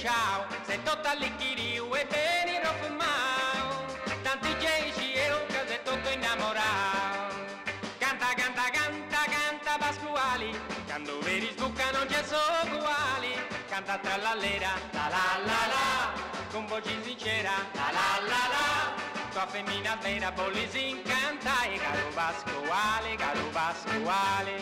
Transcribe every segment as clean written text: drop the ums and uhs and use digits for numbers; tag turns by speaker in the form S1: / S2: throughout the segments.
S1: ciao, sei tutto all'icchiriu e bene profumao, tanti geici e un casetto tutto innamorato. Canta, canta, canta, canta Pasquali, quando vedi sbucca non c'è solo uguali, canta tra l'allera, la la la la, con voce sincera, la la la la. Tua femmina vera bolli si incanta e caro Pasquale.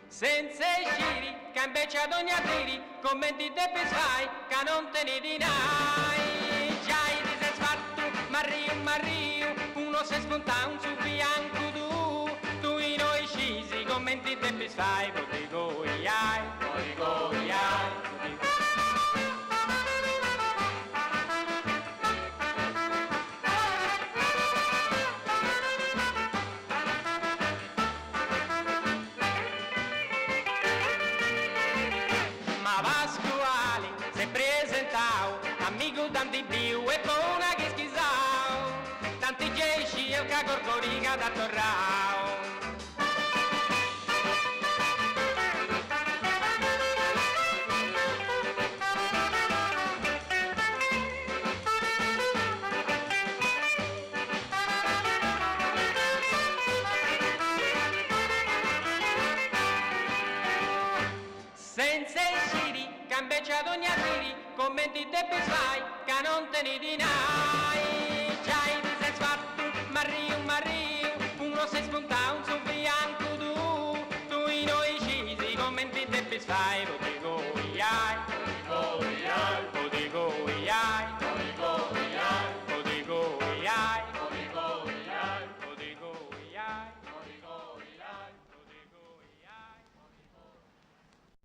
S1: Senza sciri, che invece ad ogni attiri, commenti te pesai, che non te ne dinai. Già ti sei sfatto, Mario, uno si spunta un su bianco tu in noi scisi, commenti te pesai, poi goiai. Ma Pasquale si presentau, amico tanti più e buona che schisau, tanti geici e il cagorgorica da torrau. Senza sciri, che invece ad ogni attiri, commenti te pesai, che non te ne dinai. Già ti sei sfatto, Mario, uno si spunta un su